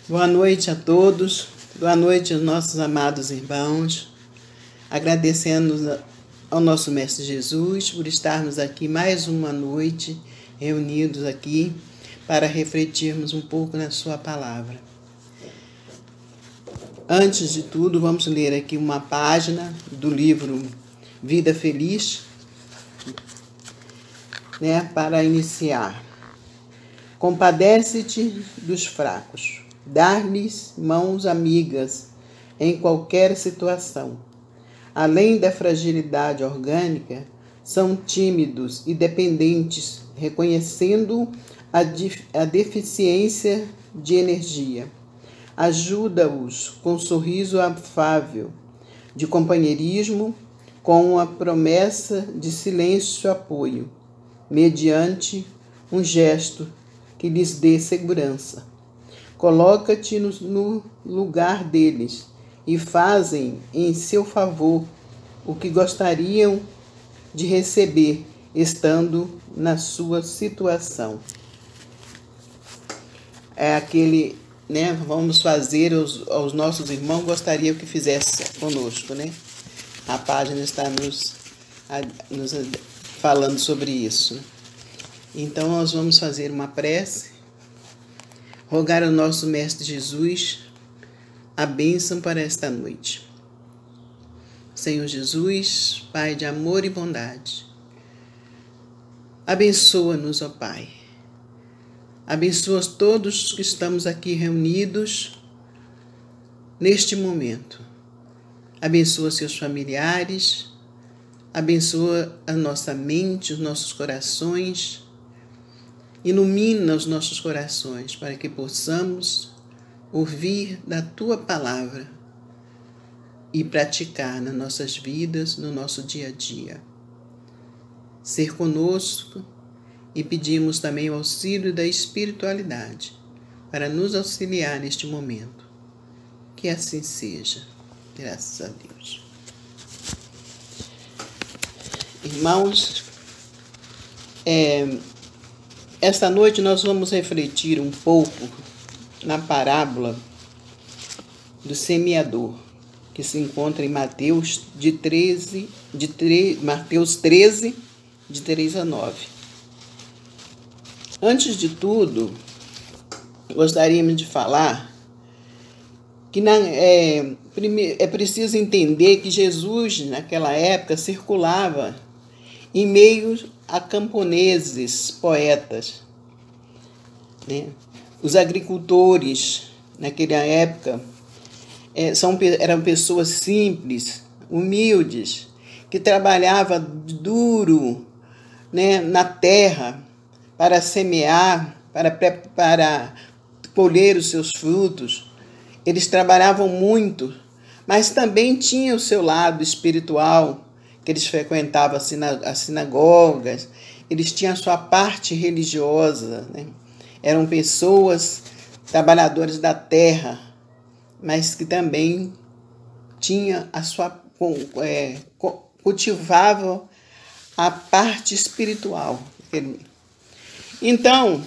Boa noite a todos, boa noite aos nossos amados irmãos, agradecendo ao nosso Mestre Jesus por estarmos aqui mais uma noite reunidos aqui para refletirmos um pouco na sua palavra. Antes de tudo, vamos ler aqui uma página do livro Vida Feliz, para iniciar. Compadece-te dos fracos, dar-lhes mãos amigas em qualquer situação. Além da fragilidade orgânica, são tímidos e dependentes, reconhecendo a deficiência de energia. Ajuda-os com sorriso afável, de companheirismo, com a promessa de silêncio apoio, mediante um gesto que lhes dê segurança. Coloca-te no lugar deles e fazem em seu favor o que gostariam de receber, estando na sua situação. É aquele, vamos fazer aos nossos irmãos, gostaria que fizesse conosco, A página está nos falando sobre isso. Então, nós vamos fazer uma prece, rogar ao nosso Mestre Jesus a bênção para esta noite. Senhor Jesus, Pai de amor e bondade, abençoa-nos, ó Pai. Abençoa todos que estamos aqui reunidos neste momento. Abençoa seus familiares, abençoa a nossa mente, os nossos corações. Ilumina os nossos corações para que possamos ouvir da Tua palavra e praticar nas nossas vidas, no nosso dia a dia. Ser conosco e pedimos também o auxílio da espiritualidade para nos auxiliar neste momento. Que assim seja. Graças a Deus. Irmãos, esta noite nós vamos refletir um pouco na parábola do semeador, que se encontra em Mateus 13, de 3 a 9. Antes de tudo, gostaríamos de falar que é preciso entender que Jesus, naquela época, circulava em meio a camponeses, poetas. Os agricultores, naquela época, eram pessoas simples, humildes, que trabalhavam duro, na terra para semear, para colher os seus frutos. Eles trabalhavam muito, mas também tinha o seu lado espiritual, que eles frequentavam as sinagogas, eles tinham a sua parte religiosa, Eram pessoas trabalhadoras da terra, mas que também tinham cultivavam a parte espiritual. Então,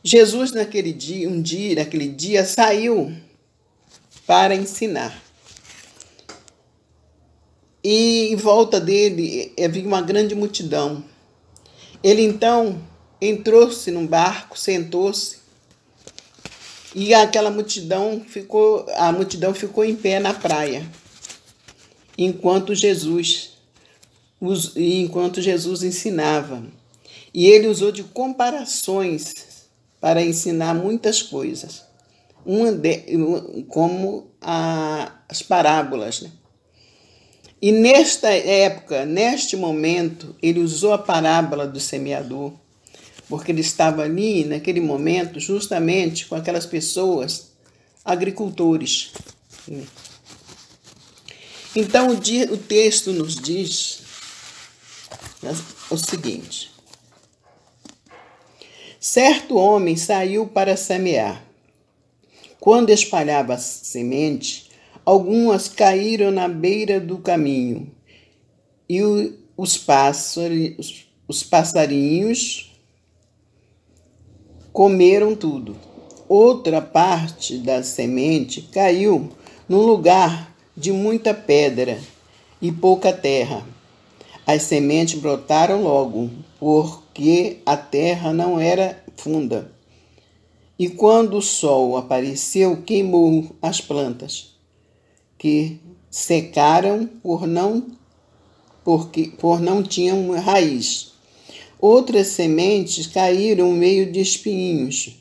Jesus naquele dia saiu para ensinar. E em volta dele havia uma grande multidão. Ele então entrou-se num barco, sentou-se, e a multidão ficou em pé na praia, enquanto Jesus ensinava. E ele usou de comparações para ensinar muitas coisas, como as parábolas, E nesta época, neste momento, ele usou a parábola do semeador, porque ele estava ali, naquele momento, justamente com aquelas pessoas, agricultores. Então, o texto nos diz o seguinte: certo homem saiu para semear. Quando espalhava a semente, algumas caíram na beira do caminho, e os passarinhos comeram tudo. outra parte da semente caiu num lugar de muita pedra e pouca terra. As sementes brotaram logo, porque a terra não era funda. E quando o sol apareceu, queimou as plantas, que secaram por não tinham raiz. Outras sementes caíram no meio de espinhos,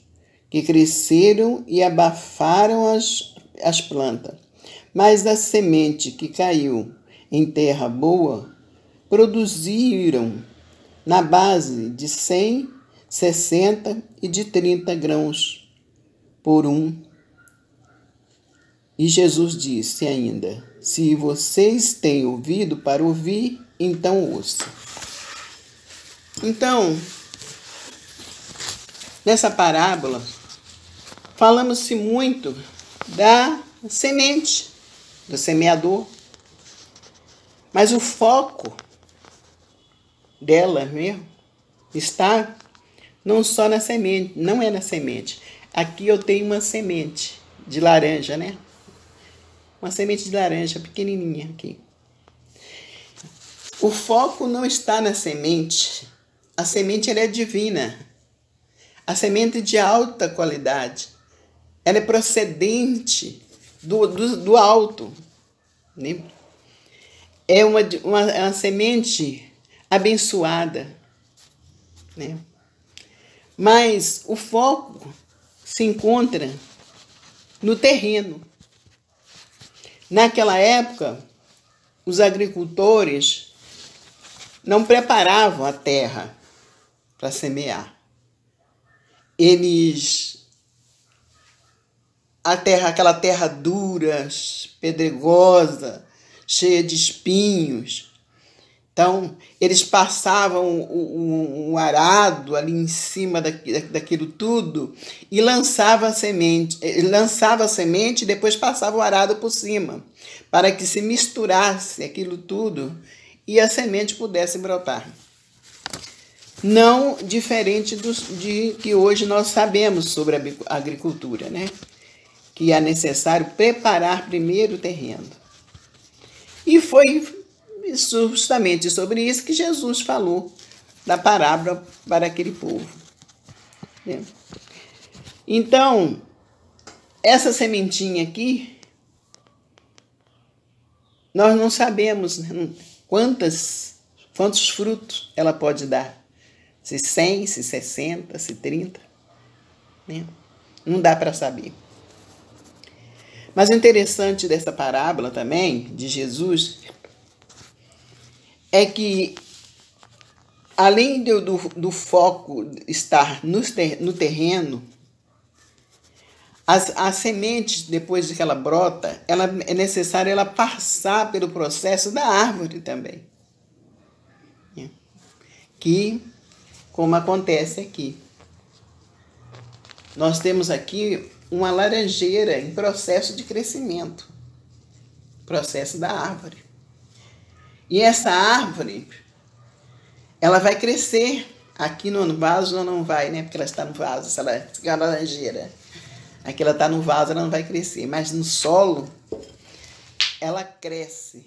que cresceram e abafaram as plantas. Mas a semente que caiu em terra boa produziram na base de 100, 60 e de 30 grãos por um. E Jesus disse ainda: se vocês têm ouvido para ouvir, então ouçam. Então, nessa parábola, falamos-se muito da semente, do semeador. Mas o foco dela mesmo está não só na semente, não é na semente. Aqui eu tenho uma semente de laranja, né? Uma semente de laranja pequenininha aqui. O foco não está na semente. A semente ela é divina. A semente é de alta qualidade. Ela é procedente do alto. Né? É uma semente abençoada. Né? Mas o foco se encontra no terreno. Naquela época, os agricultores não preparavam a terra para semear. Aquela terra dura, pedregosa, cheia de espinhos. Então, eles passavam um arado ali em cima daquilo tudo e lançava a semente. Lançava a semente e depois passava o arado por cima, para que se misturasse aquilo tudo e a semente pudesse brotar. Não diferente de que hoje nós sabemos sobre a agricultura, né? Que é necessário preparar primeiro o terreno. E foi justamente sobre isso que Jesus falou da parábola para aquele povo. Então, essa sementinha aqui, nós não sabemos quantos frutos ela pode dar. Se 100, se 60, se 30. Né? Não dá para saber. Mas o interessante dessa parábola também, de Jesus, é que, além do foco estar no terreno, a semente, depois que ela brota, é necessário ela passar pelo processo da árvore também. Que, como acontece aqui. Nós temos aqui uma laranjeira em processo de crescimento. Processo da árvore. E essa árvore, ela vai crescer. Aqui no vaso ela não vai, né? Porque ela está no vaso, essa laranjeira. Aqui ela está no vaso, ela não vai crescer. Mas no solo, ela cresce.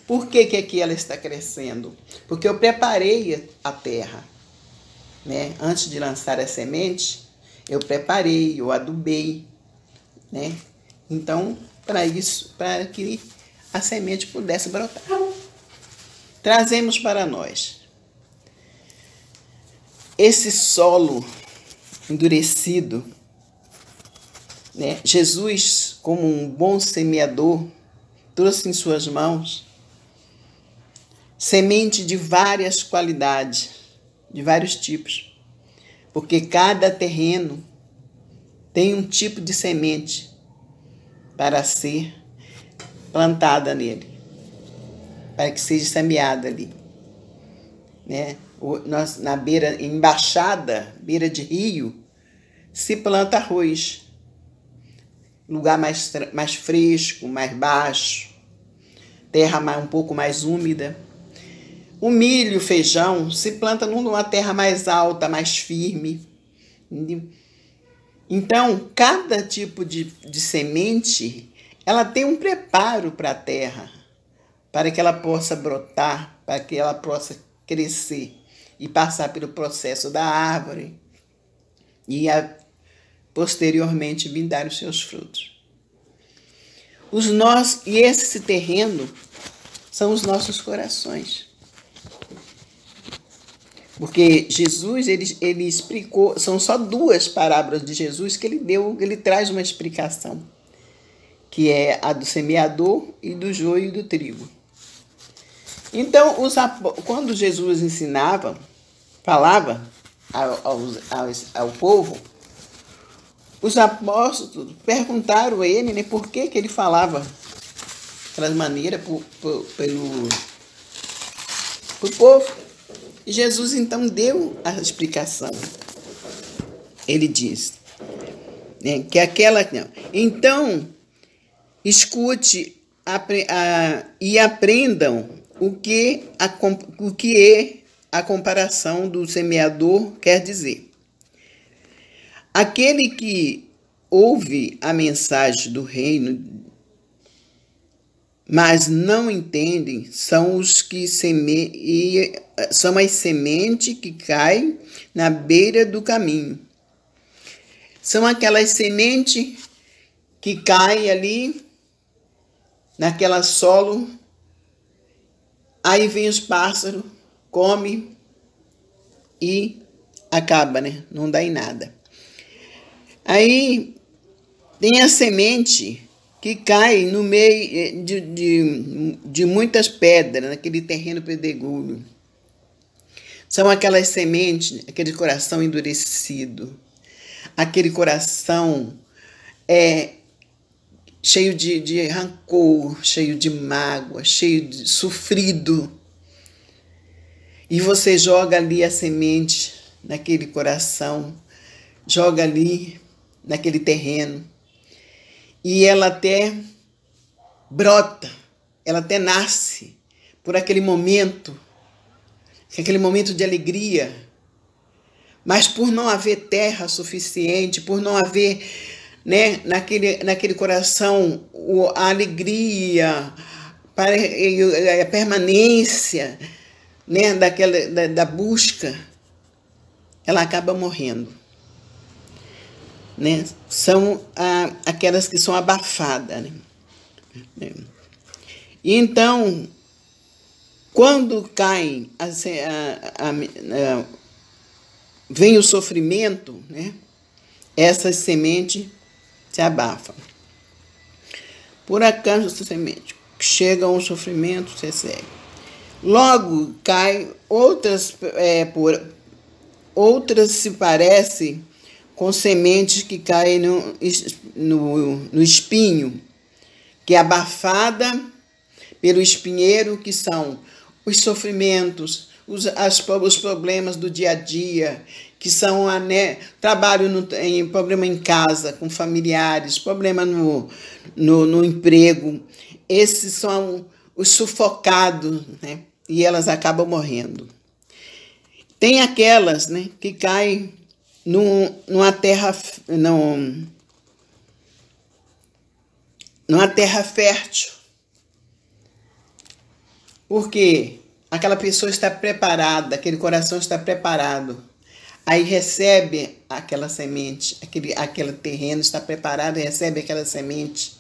Por que aqui ela está crescendo? Porque eu preparei a terra. Né? Antes de lançar a semente, eu preparei, eu adubei. Né? Então, para isso, para que a semente pudesse brotar. Trazemos para nós esse solo endurecido, né? Jesus, como um bom semeador, trouxe em suas mãos semente de várias qualidades, de vários tipos, porque cada terreno tem um tipo de semente para ser plantada nele, para que seja semeada ali. Né? Nós, na beira, em embaixada, beira de rio, se planta arroz. Lugar mais fresco, mais baixo, terra um pouco mais úmida. O milho, o feijão, se planta numa terra mais alta, mais firme. Então, cada tipo de semente, ela tem um preparo para a terra, para que ela possa brotar, para que ela possa crescer e passar pelo processo da árvore e posteriormente vir dar os seus frutos. E esse terreno são os nossos corações. Porque Jesus, ele explicou, são só 2 parábolas de Jesus que ele traz uma explicação, que é a do semeador e do joio e do trigo. Então, quando Jesus ensinava, falava ao povo, os apóstolos perguntaram a ele, né, por que ele falava daquela maneira para o povo. E Jesus então deu a explicação. Ele diz, né, que então, escute e aprendam o que é a comparação do semeador quer dizer. Aquele que ouve a mensagem do reino, mas não entendem, são os que são as sementes que caem na beira do caminho. São aquelas sementes que caem ali naquela solo, aí vem os pássaros, come e acaba, né? Não dá em nada. Aí tem a semente que cai no meio de muitas pedras, naquele terreno pedregulho. São aquelas sementes, aquele coração endurecido, aquele coração cheio de rancor, cheio de mágoa, cheio de sofrido. E você joga ali a semente naquele coração, joga ali naquele terreno. E ela até brota, ela até nasce por aquele momento de alegria. Mas por não haver terra suficiente, por não haver, né, naquele coração a alegria, a permanência, né, da busca, ela acaba morrendo. Né? São aquelas que são abafadas. Né? E então, quando cai, vem o sofrimento, né? Essas sementes se abafam. Por acaso, essa semente chega um sofrimento, você segue. Logo cai outras se parecem com sementes que caem no espinho, que é abafada pelo espinheiro, que são os sofrimentos, os problemas do dia a dia, que são problema em casa, com familiares, problema no emprego. Esses são os sufocados, né? E elas acabam morrendo. Tem aquelas, né, que caem numa terra fértil. Porque aquela pessoa está preparada, aquele coração está preparado. Aí recebe aquela semente, aquele terreno está preparado e recebe aquela semente.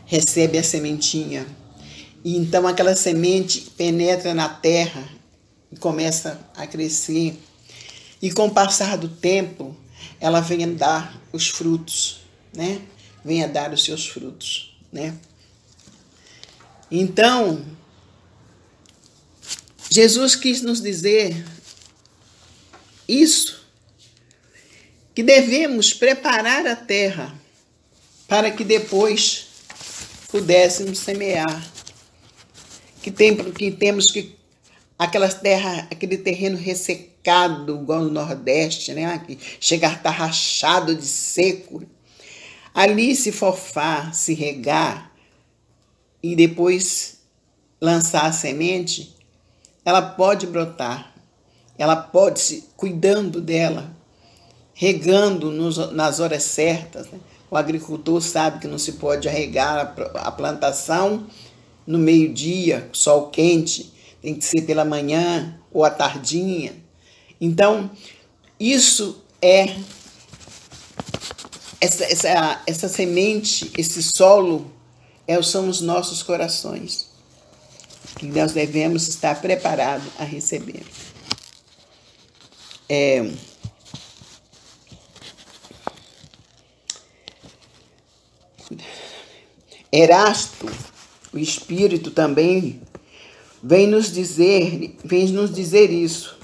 Recebe a sementinha. E então aquela semente penetra na terra e começa a crescer. E com o passar do tempo, ela vem a dar os frutos, né? Vem a dar os seus frutos, né? Então, Jesus quis nos dizer isso, que devemos preparar a terra para que depois pudéssemos semear. Que temos que aquelas terras, aquele terreno ressecado, igual no Nordeste, né? Que chega a estar rachado de seco. Ali, se forfar, se regar e depois lançar a semente, ela pode brotar. Ela pode, cuidando dela, regando nas horas certas, né? O agricultor sabe que não se pode regar a plantação no meio-dia, sol quente, tem que ser pela manhã ou à tardinha. Então, isso é essa semente, esse solo, são os nossos corações, que nós devemos estar preparados a receber. Erasto, o Espírito também, vem nos dizer isso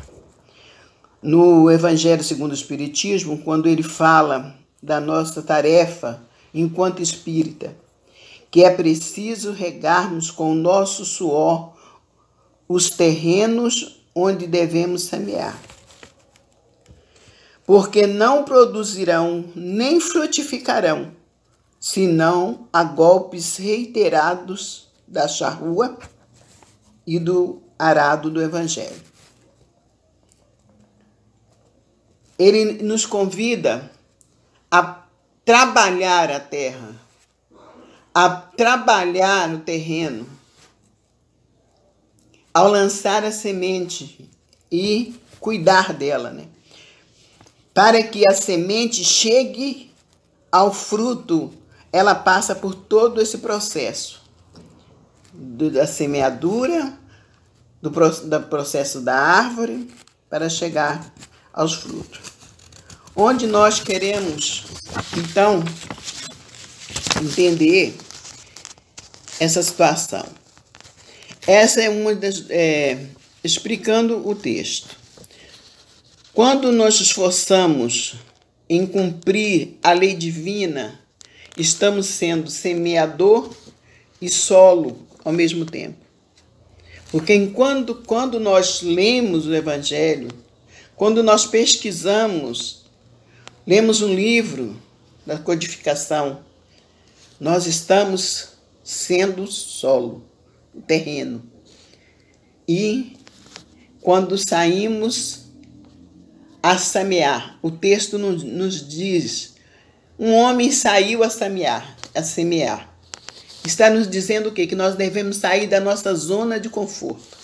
no Evangelho segundo o Espiritismo, quando ele fala da nossa tarefa enquanto espírita, que é preciso regarmos com o nosso suor os terrenos onde devemos semear, porque não produzirão nem frutificarão, senão a golpes reiterados da charrua e do arado do Evangelho. Ele nos convida a trabalhar a terra, a trabalhar o terreno, ao lançar a semente e cuidar dela, né? Para que a semente chegue ao fruto, ela passa por todo esse processo da semeadura, do processo da árvore, para chegar aos frutos. Onde nós queremos, então, entender essa situação. Essa é uma das... explicando o texto. Quando nós nos esforçamos em cumprir a lei divina, estamos sendo semeador e solo ao mesmo tempo. Porque quando nós lemos o Evangelho, quando nós pesquisamos, lemos um livro da codificação, nós estamos sendo solo, o terreno. E quando saímos a semear, o texto nos diz, um homem saiu a semear. Está nos dizendo o quê? Que nós devemos sair da nossa zona de conforto.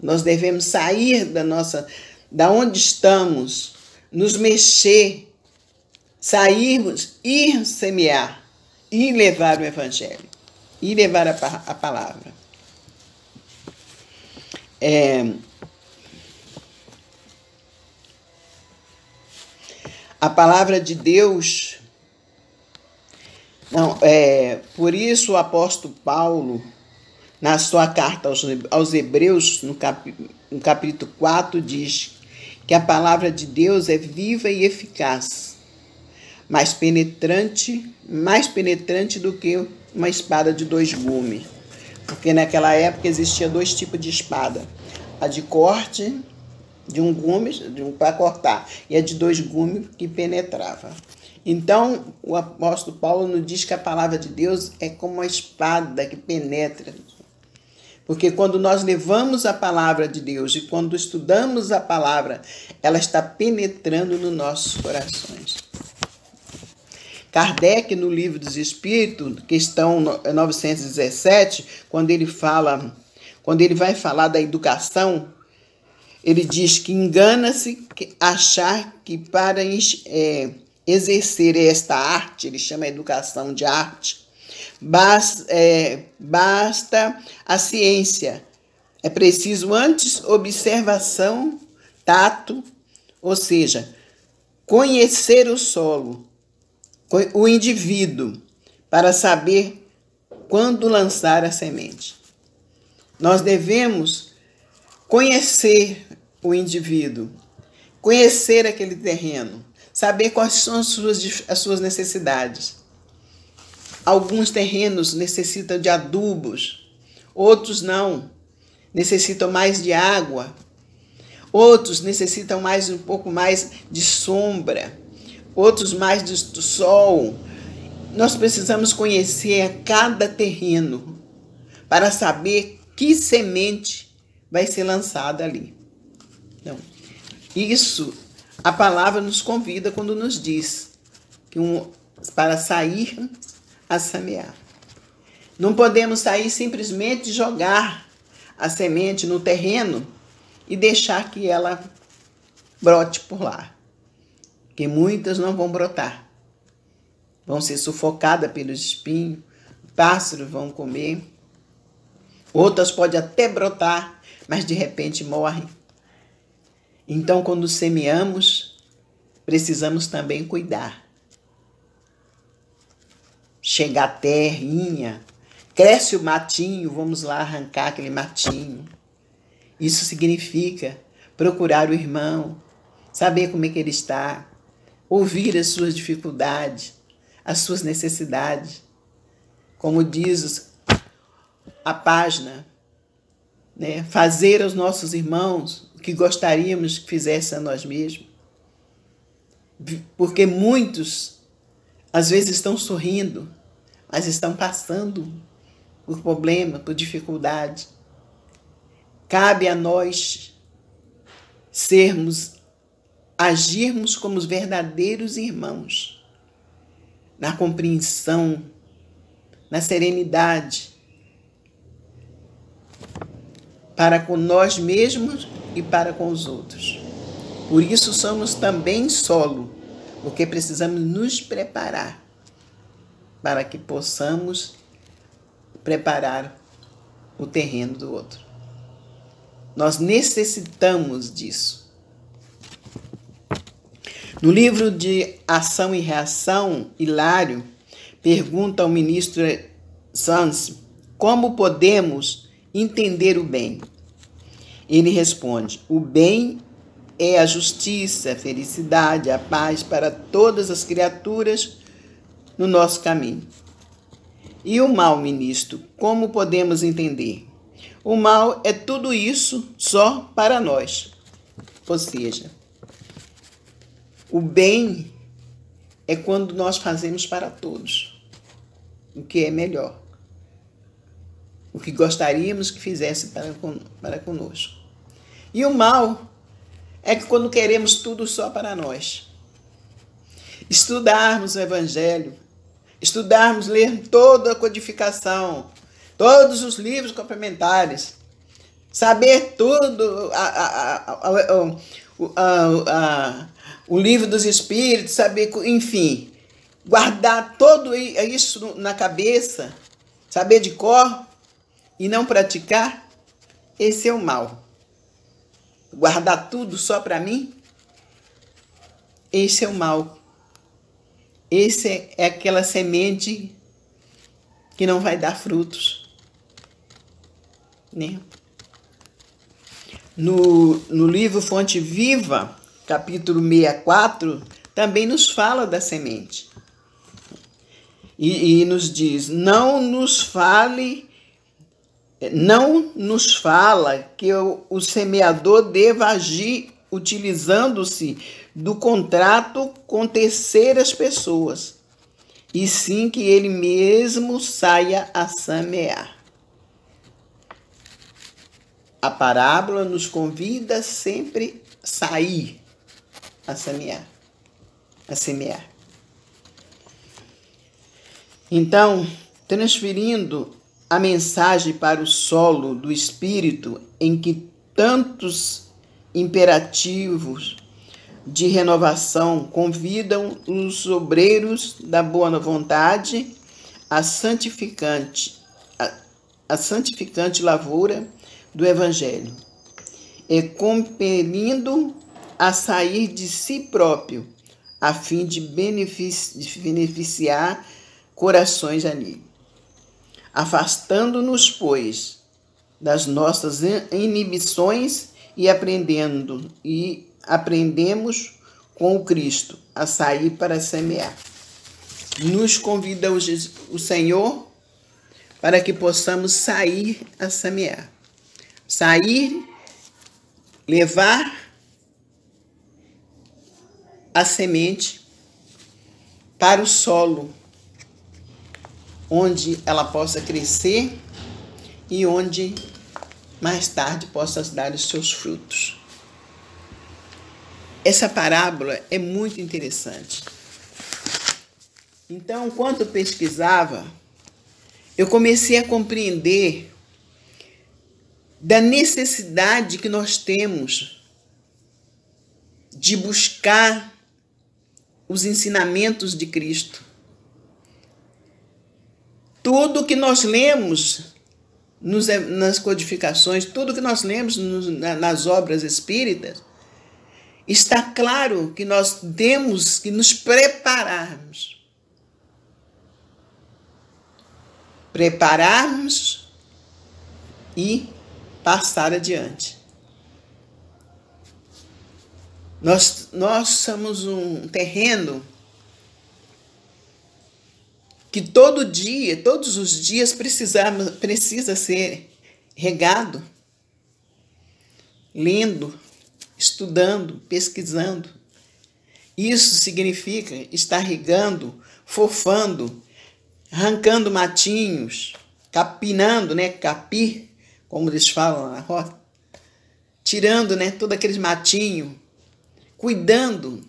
Nós devemos sair da onde estamos, nos mexer, sairmos, ir semear, ir levar o Evangelho, ir levar a palavra. A palavra de Deus... por isso o apóstolo Paulo, na sua carta aos Hebreus, no capítulo 4, diz que a palavra de Deus é viva e eficaz, mais penetrante do que uma espada de 2 gumes. Porque naquela época existia 2 tipos de espada. A de corte, de um gume, para cortar, e a de 2 gumes que penetrava. Então, o apóstolo Paulo nos diz que a palavra de Deus é como uma espada que penetra. Porque quando nós levamos a palavra de Deus e quando estudamos a palavra, ela está penetrando nos nossos corações. Kardec, no Livro dos Espíritos, questão 917, quando ele vai falar da educação, ele diz que engana-se achar que para exercer esta arte, ele chama a educação de arte, basta a ciência. É preciso antes observação, tato, ou seja, conhecer o solo, o indivíduo, para saber quando lançar a semente. Nós devemos conhecer o indivíduo, conhecer aquele terreno, saber quais são as suas necessidades. Alguns terrenos necessitam de adubos, outros não, necessitam mais de água, outros necessitam um pouco mais de sombra, outros mais do sol. Nós precisamos conhecer cada terreno para saber que semente vai ser lançada ali. Então, isso a palavra nos convida quando nos diz que para sair a semear. Não podemos sair simplesmente jogar a semente no terreno e deixar que ela brote por lá. Porque muitas não vão brotar. Vão ser sufocadas pelos espinhos, pássaros vão comer. Outras podem até brotar, mas de repente morrem. Então, quando semeamos, precisamos também cuidar. Chega a terrinha, cresce o matinho, vamos lá arrancar aquele matinho. Isso significa procurar o irmão, saber como é que ele está, ouvir as suas dificuldades, as suas necessidades. Como diz a página, né? Fazer aos nossos irmãos o que gostaríamos que fizesse a nós mesmos. Porque muitos, às vezes, estão sorrindo, mas estão passando por problema, por dificuldade. Cabe a nós agirmos como os verdadeiros irmãos, na compreensão, na serenidade, para com nós mesmos e para com os outros. Por isso somos também solo, porque precisamos nos preparar para que possamos preparar o terreno do outro. Nós necessitamos disso. No livro de Ação e Reação, Hilário pergunta ao ministro Sanz como podemos entender o bem. Ele responde: o bem é a justiça, a felicidade, a paz para todas as criaturas no nosso caminho. E o mal, ministro, como podemos entender? O mal é tudo isso só para nós. Ou seja, o bem é quando nós fazemos para todos o que é melhor, o que gostaríamos que fizesse para conosco. E o mal é que quando queremos tudo só para nós. Estudarmos o Evangelho, estudarmos, ler toda a codificação, todos os livros complementares, saber tudo, o livro dos Espíritos, saber, enfim, guardar tudo isso na cabeça, saber de cor e não praticar, esse é o mal. Guardar tudo só para mim, esse é o mal. Esse é aquela semente que não vai dar frutos, né? No livro Fonte Viva, capítulo 64, também nos fala da semente. E nos diz: não nos fala que o semeador deva agir utilizando-se do contrato com terceiras pessoas, e sim que ele mesmo saia a semear. A parábola nos convida sempre a sair a semear. Então, transferindo a mensagem para o solo do espírito, em que tantos imperativos de renovação convidam os obreiros da boa vontade à santificante lavoura do Evangelho, e compelindo a sair de si próprio, a fim de beneficiar corações alheios. Afastando-nos, pois, das nossas inibições e aprendemos com o Cristo a sair para semear. Nos convida o Senhor para que possamos sair a semear. Sair, levar a semente para o solo, onde ela possa crescer e onde mais tarde possa dar os seus frutos. essa parábola é muito interessante. Então, enquanto eu pesquisava, eu comecei a compreender da necessidade que nós temos de buscar os ensinamentos de Cristo. Tudo que nós lemos nas codificações, tudo que nós lemos nas obras espíritas, está claro que nós temos que nos prepararmos. Prepararmos e passar adiante. Nós somos um terreno que todo dia, todos os dias precisa ser regado, lendo, estudando, pesquisando. Isso significa estar regando, fofando, arrancando matinhos, capinando, né? Capir, como eles falam na roça, tirando, né, todo aquele matinho, cuidando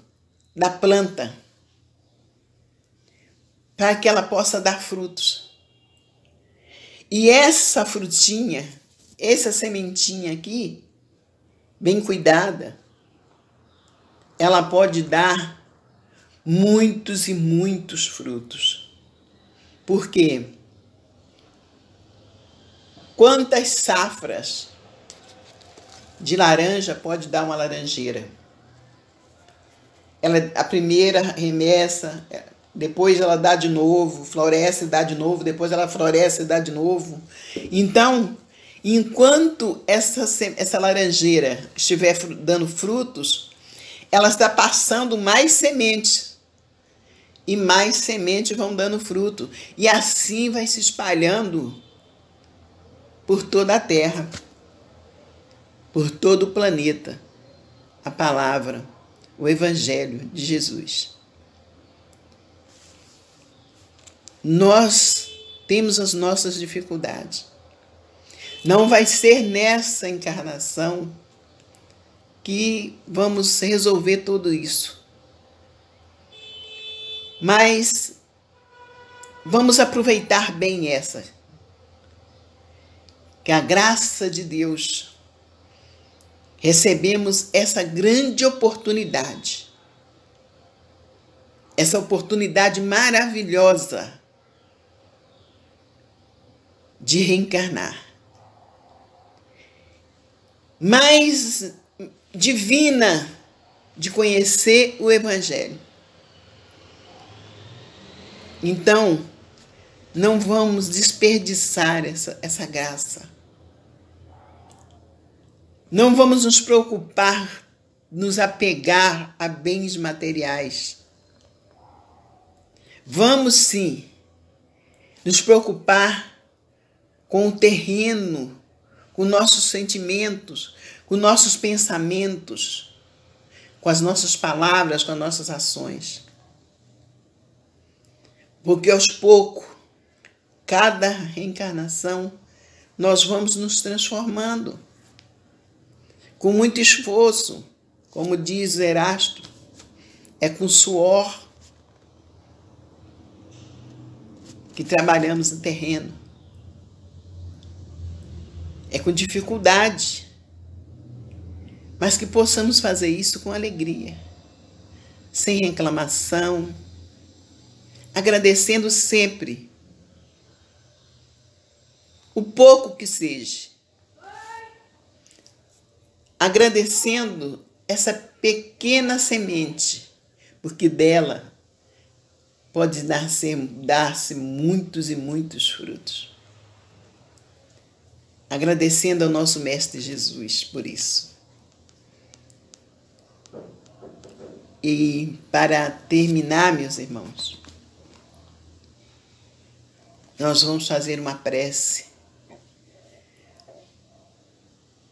da planta, para que ela possa dar frutos. E essa frutinha, essa sementinha aqui, bem cuidada, ela pode dar muitos e muitos frutos. Por quê? Quantas safras de laranja pode dar uma laranjeira? A primeira remessa, depois ela dá de novo, floresce e dá de novo, depois ela floresce e dá de novo. Então, enquanto essa laranjeira estiver dando frutos, ela está passando mais sementes. E mais sementes vão dando fruto. E assim vai se espalhando por toda a terra, por todo o planeta, a palavra, o Evangelho de Jesus. Nós temos as nossas dificuldades. Não vai ser nessa encarnação que vamos resolver tudo isso. Mas vamos aproveitar bem essa. Que a graça de Deus, recebemos essa grande oportunidade. Essa oportunidade maravilhosa de reencarnar. Mais divina de conhecer o Evangelho. Então, não vamos desperdiçar essa graça. Não vamos nos preocupar, nos apegar a bens materiais. Vamos sim nos preocupar com o terreno, com nossos sentimentos, com nossos pensamentos, com as nossas palavras, com as nossas ações. Porque aos poucos, cada reencarnação, nós vamos nos transformando. Com muito esforço, como diz Erasto, é com suor que trabalhamos no terreno. É com dificuldade, mas que possamos fazer isso com alegria, sem reclamação, agradecendo sempre o pouco que seja, agradecendo essa pequena semente, porque dela pode dar-se muitos e muitos frutos. Agradecendo ao nosso Mestre Jesus por isso. E para terminar, meus irmãos, nós vamos fazer uma prece,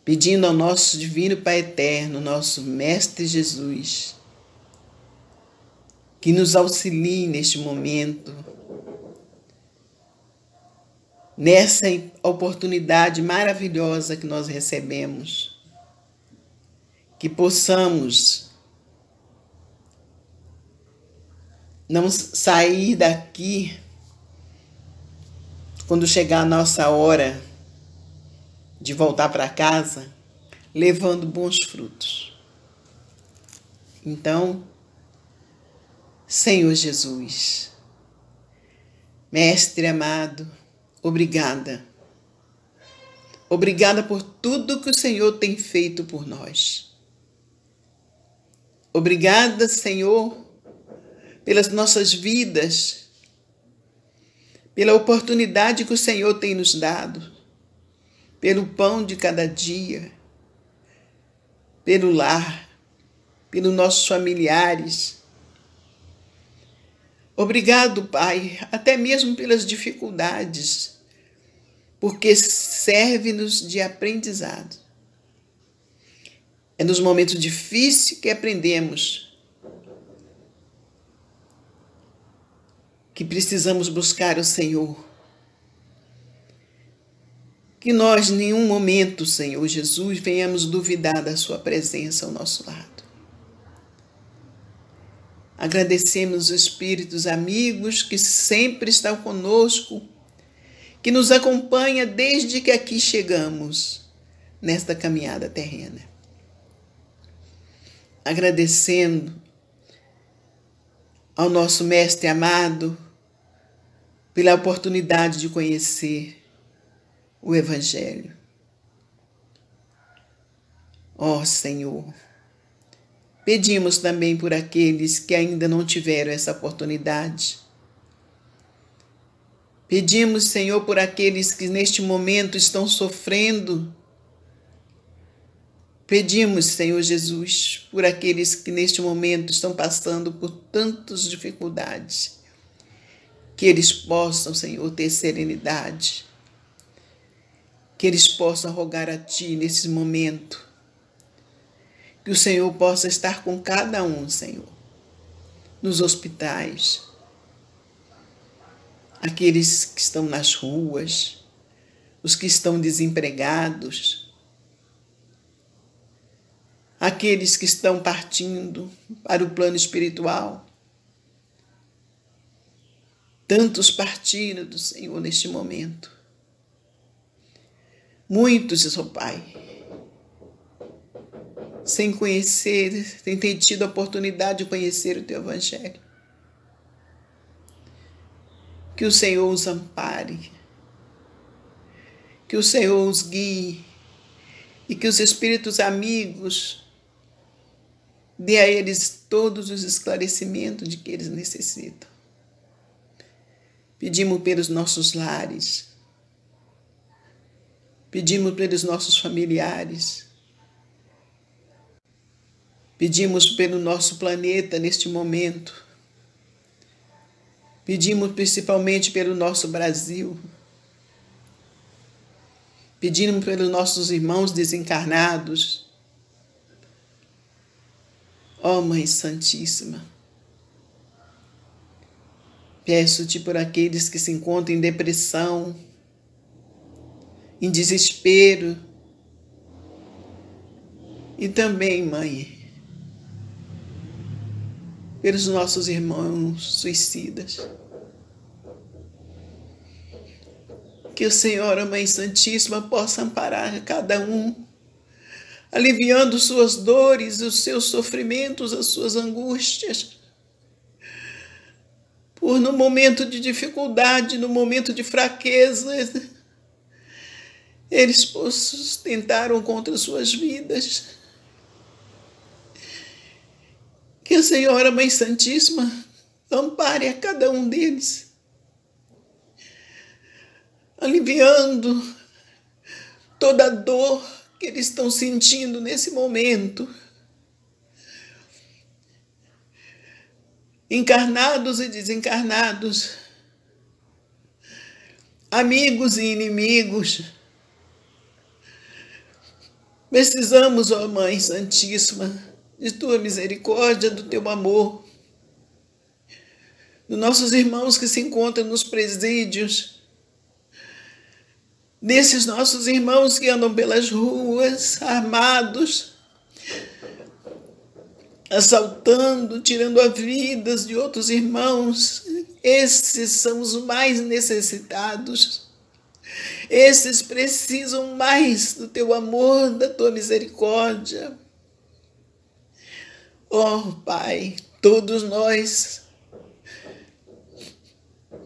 pedindo ao nosso Divino Pai Eterno, nosso Mestre Jesus, que nos auxilie neste momento, nessa oportunidade maravilhosa que nós recebemos, que possamos não sair daqui quando chegar a nossa hora de voltar para casa, levando bons frutos. Então, Senhor Jesus, Mestre amado, obrigada. Obrigada por tudo que o Senhor tem feito por nós. Obrigada, Senhor, pelas nossas vidas, pela oportunidade que o Senhor tem nos dado, pelo pão de cada dia, pelo lar, pelos nossos familiares. Obrigado, Pai, até mesmo pelas dificuldades, porque serve-nos de aprendizado. É nos momentos difíceis que aprendemos que precisamos buscar o Senhor. Que nós, em nenhum momento, Senhor Jesus, venhamos duvidar da sua presença ao nosso lado. Agradecemos os espíritos amigos que sempre estão conosco, que nos acompanha desde que aqui chegamos, nesta caminhada terrena. Agradecendo ao nosso Mestre amado pela oportunidade de conhecer o Evangelho. Ó Senhor, pedimos também por aqueles que ainda não tiveram essa oportunidade. Pedimos, Senhor, por aqueles que neste momento estão sofrendo. Pedimos, Senhor Jesus, por aqueles que neste momento estão passando por tantas dificuldades, que eles possam, Senhor, ter serenidade, que eles possam rogar a Ti nesse momento, que o Senhor possa estar com cada um, Senhor, nos hospitais, aqueles que estão nas ruas, os que estão desempregados, aqueles que estão partindo para o plano espiritual. Tantos partiram do Senhor neste momento. Muitos, ó Pai, sem conhecer, sem ter tido a oportunidade de conhecer o Teu Evangelho. Que o Senhor os ampare, que o Senhor os guie e que os espíritos amigos dê a eles todos os esclarecimentos de que eles necessitam. Pedimos pelos nossos lares, pedimos pelos nossos familiares, pedimos pelo nosso planeta neste momento, pedimos principalmente pelo nosso Brasil, pedimos pelos nossos irmãos desencarnados. Ó Mãe Santíssima, peço-te por aqueles que se encontram em depressão, em desespero, e também, Mãe, pelos nossos irmãos suicidas. Que o Senhor, a Mãe Santíssima, possa amparar cada um, aliviando suas dores, os seus sofrimentos, as suas angústias. Por no momento de dificuldade, no momento de fraqueza, eles tentaram contra suas vidas. Que a Senhora Mãe Santíssima ampare a cada um deles, aliviando toda a dor que eles estão sentindo nesse momento. Encarnados e desencarnados, amigos e inimigos. Precisamos, ó Mãe Santíssima, de Tua misericórdia, do Teu amor, dos nossos irmãos que se encontram nos presídios, desses nossos irmãos que andam pelas ruas, armados, assaltando, tirando as vidas de outros irmãos. Esses são os mais necessitados. Esses precisam mais do teu amor, da tua misericórdia. Oh, Pai, todos nós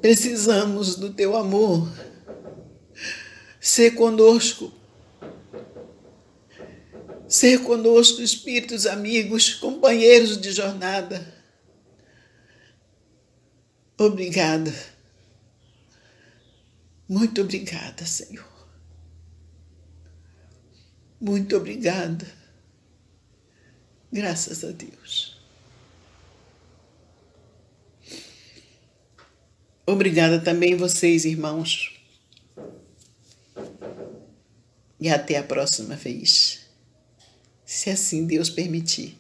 precisamos do teu amor. Ser conosco, espíritos amigos, companheiros de jornada. Obrigada. Muito obrigada, Senhor. Muito obrigada. Graças a Deus. Obrigada também vocês, irmãos. E até a próxima vez, se assim Deus permitir.